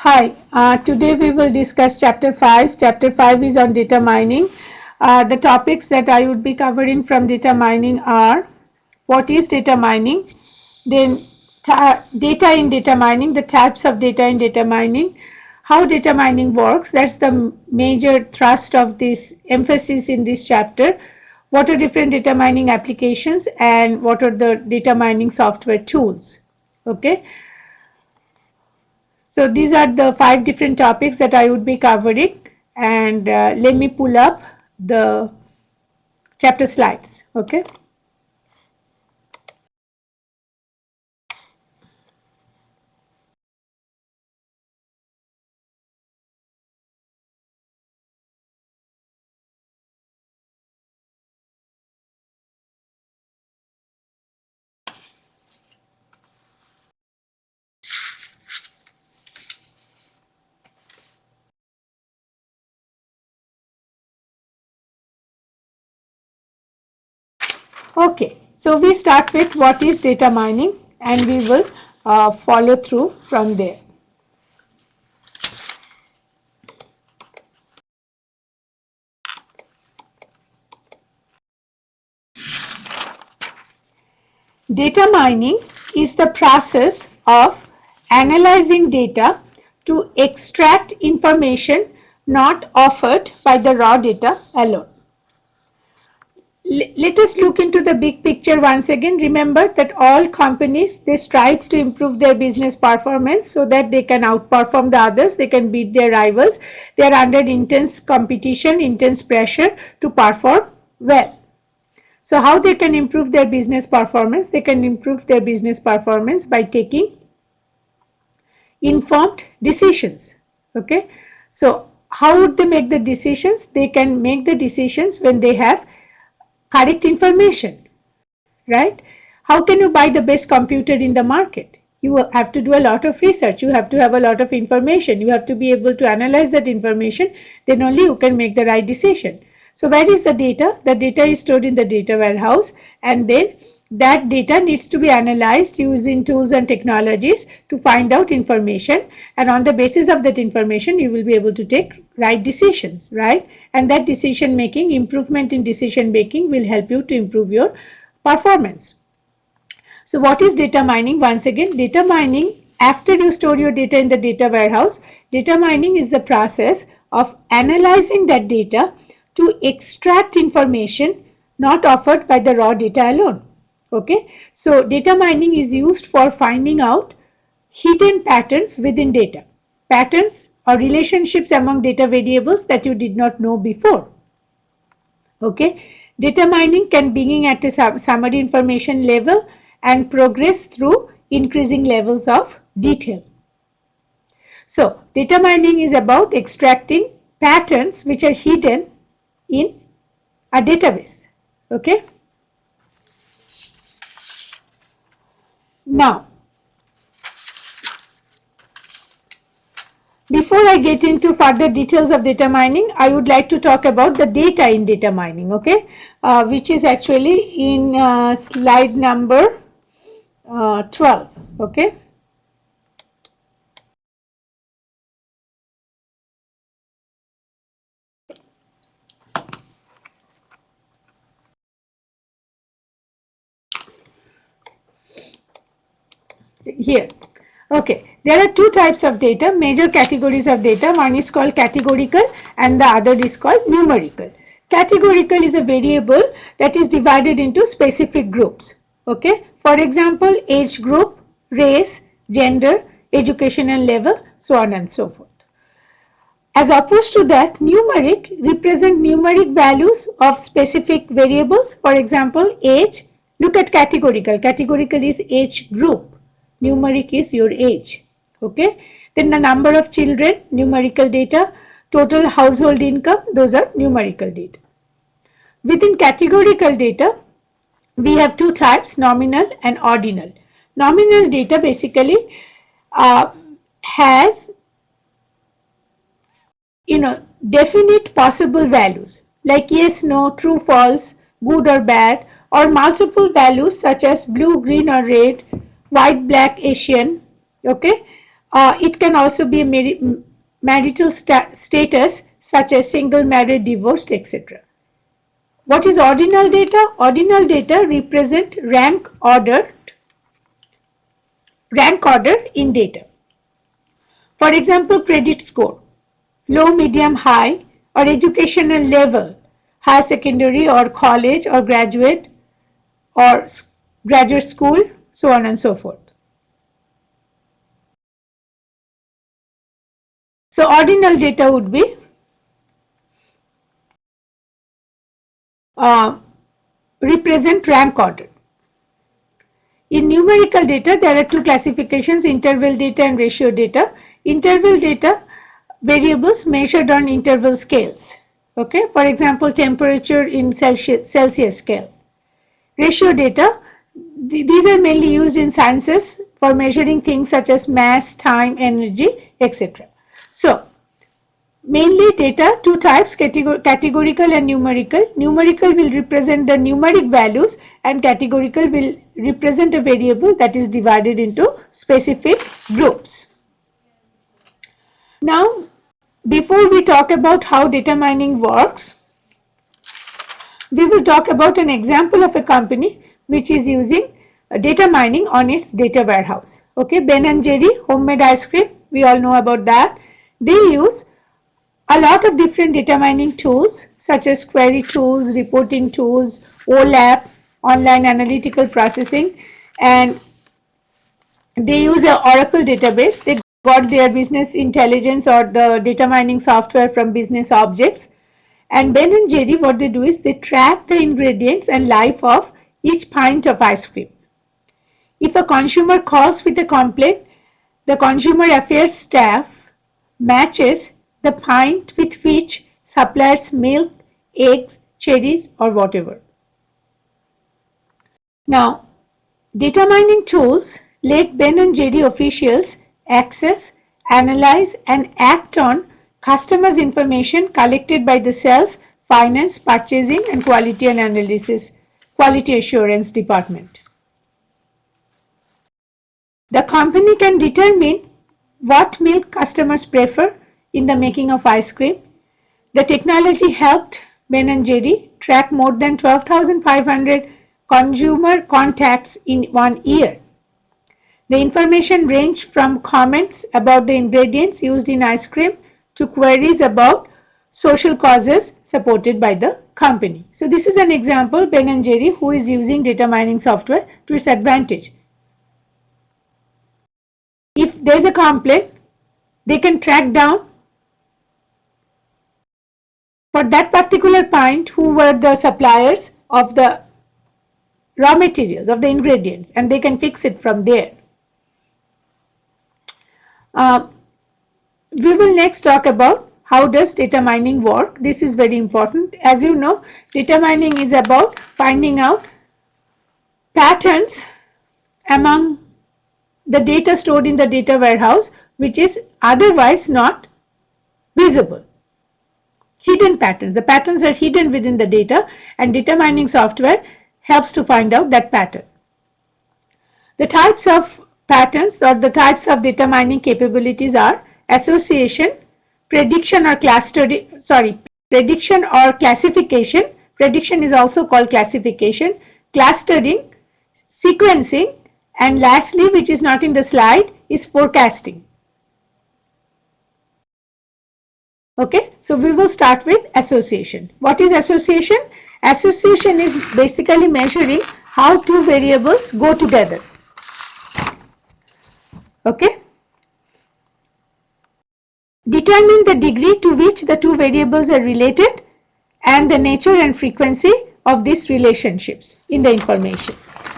Hi, today we will discuss chapter 5. Chapter 5 is on data mining. The topics that I would be covering from data mining are what is data mining, then data in data mining, the types of data in data mining, how data mining works, that's the major thrust of this emphasis in this chapter, what are different data mining applications and what are the data mining software tools. Okay. So these are the 5 different topics that I would be covering, and let me pull up the chapter slides. Okay. Okay, so we start with what is data mining and we will follow through from there. Data mining is the process of analyzing data to extract information not offered by the raw data alone. Let us look into the big picture once again. Remember that all companies, they strive to improve their business performance so that they can outperform the others, they can beat their rivals. They are under intense competition, intense pressure to perform well. So how they can improve their business performance? They can improve their business performance by taking informed decisions. Okay, so how would they make the decisions? They can make the decisions when they have correct information, right? How can you buy the best computer in the market? You have to do a lot of research. You have to have a lot of information. You have to be able to analyze that information. Then only you can make the right decision. So where is the data? The data is stored in the data warehouse, and then that data needs to be analyzed using tools and technologies to find out information, and on the basis of that information you will be able to take right decisions, right? And that decision making, improvement in decision making, will help you to improve your performance. So what is data mining? Once again, data mining, after you store your data in the data warehouse, data mining is the process of analyzing that data to extract information not offered by the raw data alone. Okay, so data mining is used for finding out hidden patterns within data, patterns or relationships among data variables that you did not know before. Okay, data mining can begin at a summary information level and progress through increasing levels of detail. So data mining is about extracting patterns which are hidden in a database. Okay. Now, before I get into further details of data mining, I would like to talk about the data in data mining, okay, which is actually in slide number 12, okay. Here, okay, there are two types of data, major categories of data. One is called categorical and the other is called numerical. Categorical is a variable that is divided into specific groups. Okay, for example, age group, race, gender, educational level, so on and so forth. As opposed to that, numeric represent numeric values of specific variables. For example, age. Look at categorical. Categorical is age group. Numeric is your age. Okay. Then the number of children, numerical data. Total household income, those are numerical data. Within categorical data, we have two types, nominal and ordinal. Nominal data basically has definite possible values like yes, no, true, false, good or bad, or multiple values such as blue, green or red, white, black, Asian. Okay, It can also be a marital status such as single, married, divorced, etc. What is ordinal data? Ordinal data represent rank order in data. For example, credit score, low, medium, high, or educational level, higher secondary or college or graduate school, so on and so forth. So ordinal data would be represent rank order. In numerical data, there are two classifications, interval data and ratio data. Interval data, variables measured on interval scales. Okay, for example, temperature in Celsius scale. Ratio data, these are mainly used in sciences for measuring things such as mass, time, energy, etc. So, mainly data, two types, categorical and numerical. Numerical will represent the numeric values and categorical will represent a variable that is divided into specific groups. Now, before we talk about how data mining works, we will talk about an example of a company which is using data mining on its data warehouse. Okay, Ben & Jerry, homemade ice cream, we all know about that. They use a lot of different data mining tools such as query tools, reporting tools, OLAP, online analytical processing, and they use an Oracle database. They got their business intelligence or the data mining software from business objects. And Ben & Jerry, what they do is they track the ingredients and life of each pint of ice cream. If a consumer calls with a complaint, the consumer affairs staff matches the pint with which supplies milk, eggs, cherries, or whatever. Now, data mining tools let Ben & Jerry officials access, analyze, and act on customers' information collected by the sales, finance, purchasing, and quality assurance department. The company can determine what milk customers prefer in the making of ice cream. The technology helped Ben & Jerry track more than 12,500 consumer contacts in 1 year. The information ranged from comments about the ingredients used in ice cream to queries about social causes supported by the company. So this is an example, Ben & Jerry, who is using data mining software to its advantage. If there's a complaint, they can track down for that particular pint who were the suppliers of the raw materials, of the ingredients, and they can fix it from there. We will next talk about how does data mining work. This is very important. As you know, data mining is about finding out patterns among the data stored in the data warehouse which is otherwise not visible. Hidden patterns. The patterns are hidden within the data, and data mining software helps to find out that pattern. The types of patterns or the types of data mining capabilities are association, prediction or classification. Prediction is also called classification, clustering, sequencing, and lastly, which is not in the slide, is forecasting. Okay, so we will start with association. What is association? Association is basically measuring how two variables go together. Okay. Determine the degree to which the two variables are related and the nature and frequency of these relationships in the information.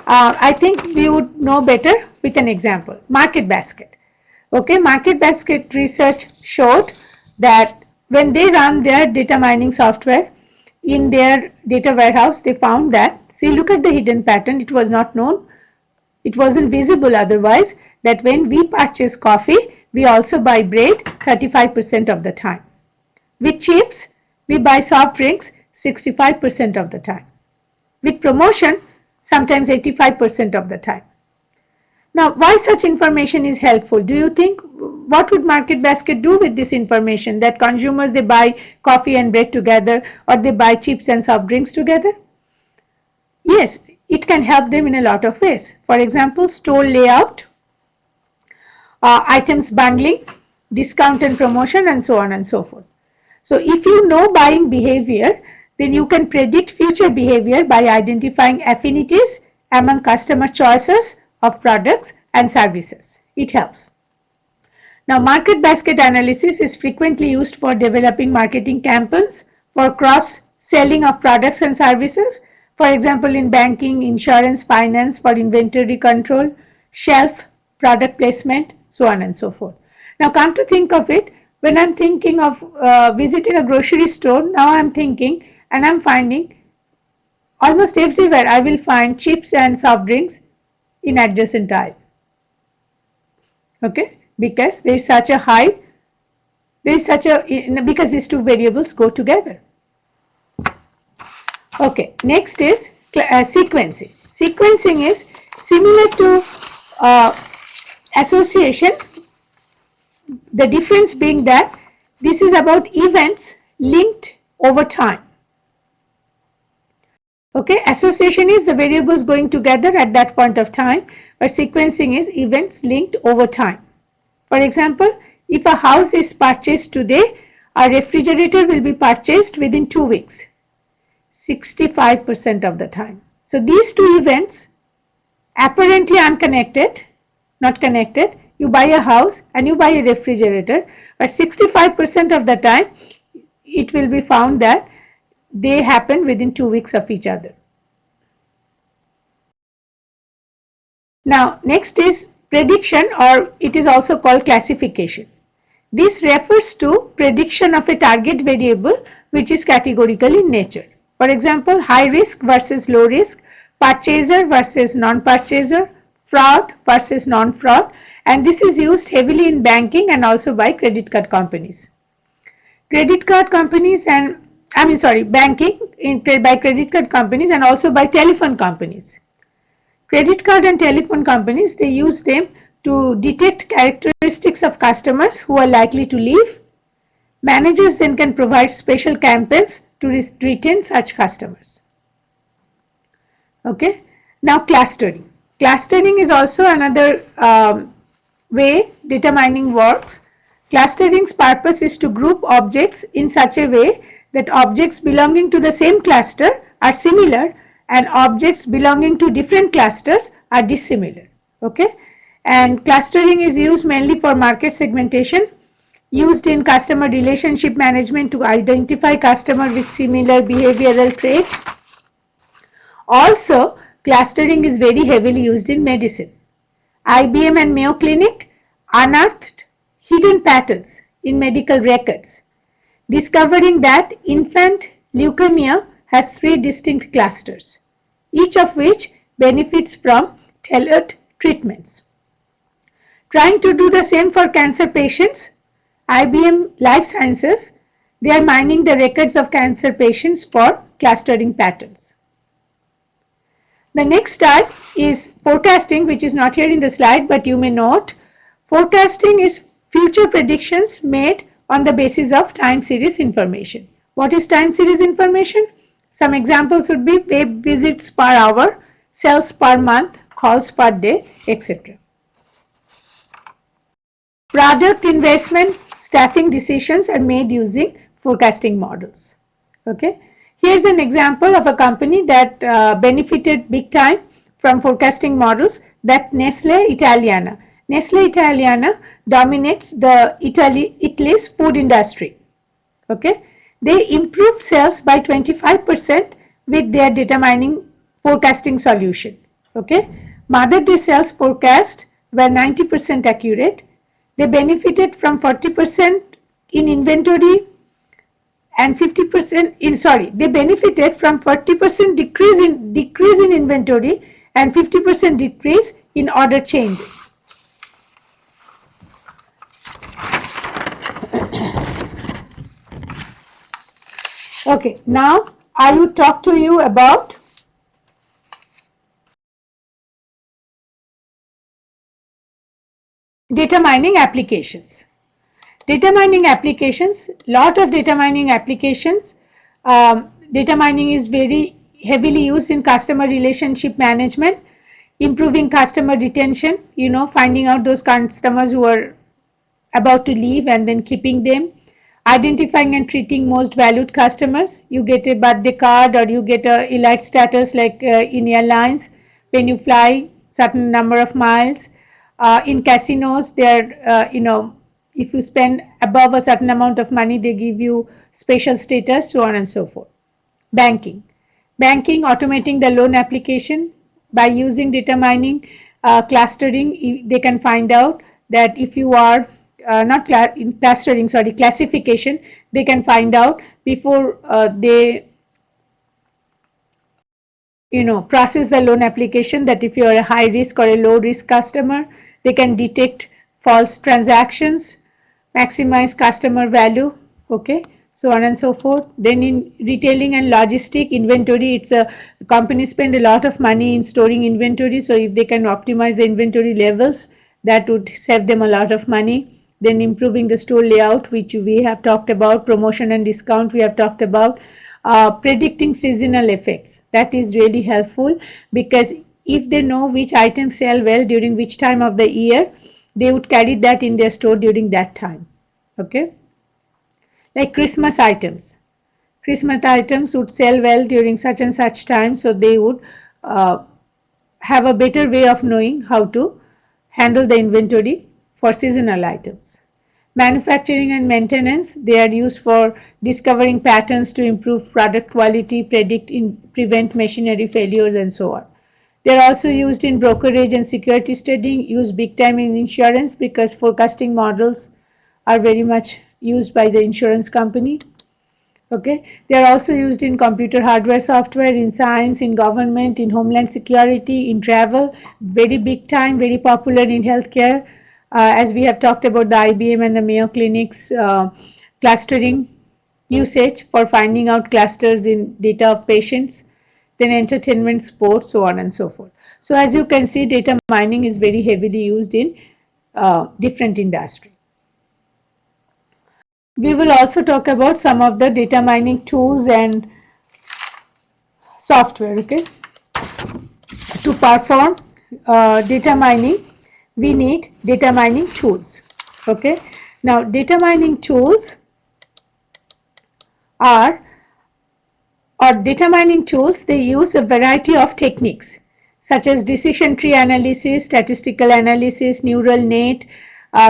I think we would know better with an example. Market basket. Okay, market basket research showed that when they run their data mining software in their data warehouse, they found that, see, look at the hidden pattern. It was not known. It wasn't visible otherwise, that when we purchase coffee, we also buy bread 35% of the time. With chips, we buy soft drinks 65% of the time. With promotion, sometimes 85% of the time. Now, why such information is helpful? Do you think, what would Market Basket do with this information, that consumers, they buy coffee and bread together, or they buy chips and soft drinks together? Yes, it can help them in a lot of ways. For example, store layout, items bundling, discount and promotion, and so on and so forth. So if you know buying behavior, then you can predict future behavior by identifying affinities among customer choices of products and services. It helps. Now, market basket analysis is frequently used for developing marketing campaigns for cross-selling of products and services. For example, in banking, insurance, finance, for inventory control, shelf, product placement, so on and so forth. Now, come to think of it, when I'm thinking of visiting a grocery store, now I'm thinking and I'm finding almost everywhere I will find chips and soft drinks in adjacent aisle. Okay, because there is such a high, because these two variables go together. Okay, next is sequencing. Sequencing is similar to association, the difference being that this is about events linked over time. Okay, association is the variables going together at that point of time, but sequencing is events linked over time. For example, if a house is purchased today, a refrigerator will be purchased within 2 weeks, 65% of the time. So these two events apparently unconnected, not connected. You buy a house and you buy a refrigerator, but 65% of the time it will be found that they happen within 2 weeks of each other. Now, next is prediction, or it is also called classification. This refers to prediction of a target variable which is categorical in nature. For example, high risk versus low risk, purchaser versus non-purchaser, fraud versus non-fraud, and this is used heavily in banking and also by credit card companies. Credit card companies and banking by credit card companies and also by telephone companies. Credit card and telephone companies, they use them to detect characteristics of customers who are likely to leave. Managers then can provide special campaigns to retain such customers. Okay. Now, clustering. Clustering is also another way data mining works. Clustering's purpose is to group objects in such a way that objects belonging to the same cluster are similar and objects belonging to different clusters are dissimilar. Okay, and clustering is used mainly for market segmentation, used in customer relationship management to identify customers with similar behavioral traits. Also, clustering is very heavily used in medicine. IBM and Mayo Clinic unearthed hidden patterns in medical records, discovering that infant leukemia has 3 distinct clusters, each of which benefits from tailored treatments. Trying to do the same for cancer patients, IBM Life Sciences, they are mining the records of cancer patients for clustering patterns. The next type is forecasting, which is not here in the slide, but you may note. Forecasting is future predictions made on the basis of time series information. What is time series information? Some examples would be web visits per hour, sales per month, calls per day, etc. Product investment, staffing decisions are made using forecasting models. Okay. Here's an example of a company that benefited big time from forecasting models, that Nestle Italiana. Nestle Italiana dominates the Italy's food industry. Okay, they improved sales by 25% with their data mining forecasting solution. Okay, Mother Day sales forecast were 90% accurate. They benefited from 40% in inventory and 50% they benefited from 40% decrease in inventory and 50% decrease in order changes. Okay, now I will talk to you about Data mining applications. Data mining applications, lot of data mining applications. Data mining is very heavily used in customer relationship management, improving customer retention, finding out those customers who are about to leave and then keeping them, identifying and treating most valued customers. You get a birthday card or you get a elite status like in airlines when you fly certain number of miles. In casinos, they're if you spend above a certain amount of money, they give you special status, so on and so forth. Banking. Banking, automating the loan application by using data mining, clustering, they can find out that if you are not in clustering, sorry, classification, they can find out before they process the loan application that if you are a high risk or a low risk customer, they can detect false transactions, maximize customer value, okay, so on and so forth. Then in retailing and logistic inventory, it's a company spend a lot of money in storing inventory, so if they can optimize the inventory levels, that would save them a lot of money. Then improving the store layout, which we have talked about, promotion and discount we have talked about. Predicting seasonal effects, that is really helpful, because if they know which items sell well during which time of the year, they would carry that in their store during that time, okay. Like Christmas items would sell well during such and such time, so they would have a better way of knowing how to handle the inventory for seasonal items. Manufacturing and maintenance, they are used for discovering patterns to improve product quality, prevent machinery failures, and so on. They are also used in brokerage and securities trading, used big time in insurance because forecasting models are very much used by the insurance company. Okay, they are also used in computer hardware, software, in science, in government, in homeland security, in travel, very big time, very popular in healthcare. As we have talked about the IBM and the Mayo Clinic's clustering usage for finding out clusters in data of patients, then entertainment, sports, so on and so forth. So as you can see, data mining is very heavily used in different industries. We will also talk about some of the data mining tools and software, okay. To perform data mining, we need data mining tools, okay. Now data mining tools they use a variety of techniques such as decision tree analysis, statistical analysis, neural net,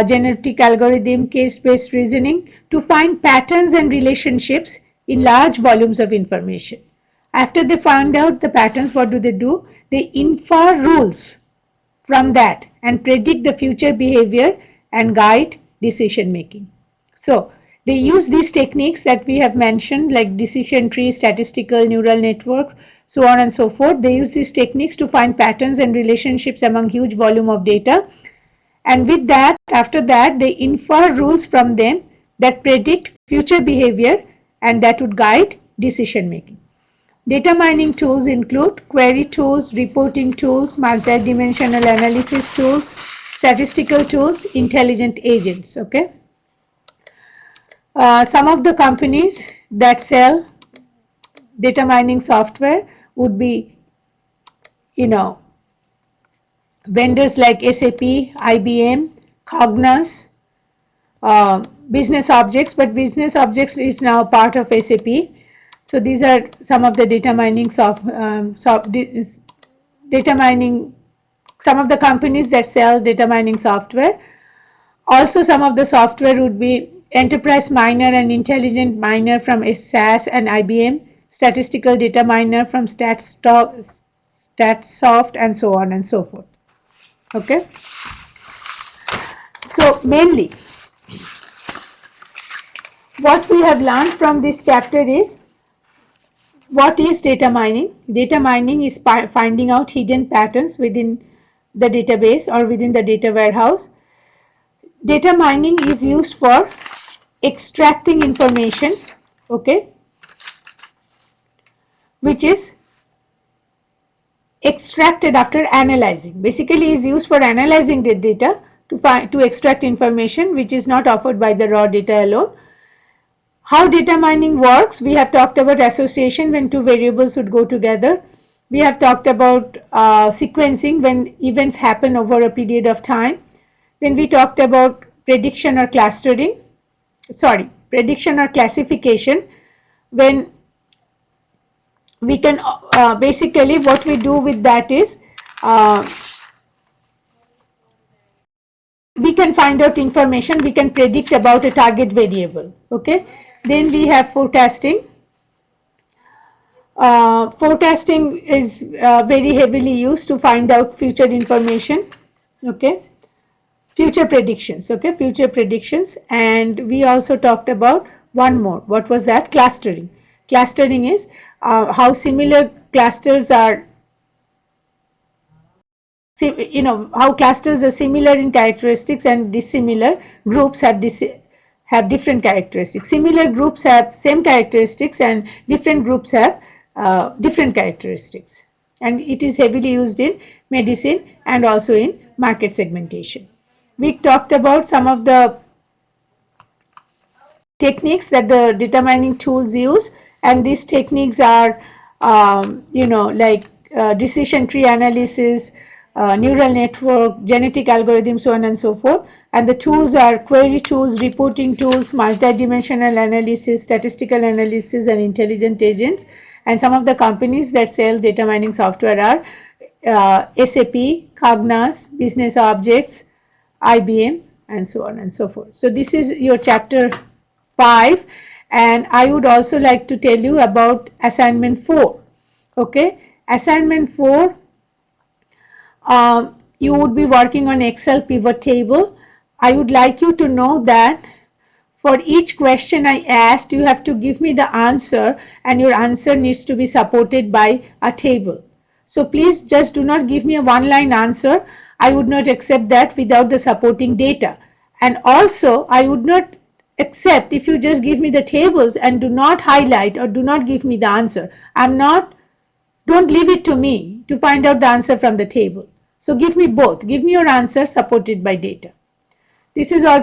genetic algorithm, case-based reasoning to find patterns and relationships in large volumes of information. After they find out the patterns, what do? They infer rules from that and predict the future behavior and guide decision making. So they use these techniques that we have mentioned, like decision trees, statistical neural networks, so on and so forth. They use these techniques to find patterns and relationships among huge volume of data. And with that, after that, they infer rules from them that predict future behavior and that would guide decision making. Data mining tools include query tools, reporting tools, multidimensional analysis tools, statistical tools, intelligent agents, okay. Some of the companies that sell data mining software would be, vendors like SAP, IBM, Cognos, Business Objects, but Business Objects is now part of SAP. So these are some of the data mining some of the companies that sell data mining software. Also, some of the software would be Enterprise Miner and Intelligent Miner from SAS and IBM, Statistical Data Miner from StatSoft, and so on and so forth. Okay. So mainly, what we have learned from this chapter is, what is data mining? Data mining is finding out hidden patterns within the database or within the data warehouse. Data mining is used for extracting information, okay, which is extracted after analyzing. Basically is used for analyzing the data to extract information which is not offered by the raw data alone. How data mining works, we have talked about association when two variables would go together. We have talked about sequencing when events happen over a period of time. Then we talked about prediction or classification, when we can basically what we do with that is we can find out information, we can predict about a target variable. Okay, then we have forecasting. Forecasting is very heavily used to find out future information. Okay, future predictions. Okay, future predictions. And we also talked about one more. What was that? Clustering. Clustering is how similar clusters are, how clusters are similar in characteristics and dissimilar groups have different characteristics. Similar groups have same characteristics and different groups have different characteristics. And it is heavily used in medicine and also in market segmentation. We talked about some of the techniques that the data mining tools use, and these techniques are like decision tree analysis, neural network, genetic algorithms, so on and so forth. And the tools are query tools, reporting tools, multidimensional analysis, statistical analysis, and intelligent agents. And some of the companies that sell data mining software are SAP, Cognos, Business Objects, IBM, and so on and so forth. So this is your chapter 5, and I would also like to tell you about assignment 4. Okay, assignment 4, you would be working on Excel pivot table. I would like you to know that for each question I asked, you have to give me the answer, and your answer needs to be supported by a table. So please just do not give me a one-line answer. I would not accept that without the supporting data. And also, I would not accept if you just give me the tables and do not highlight or do not give me the answer. Don't leave it to me to find out the answer from the table. So give me both. Give me your answer supported by data. This is all.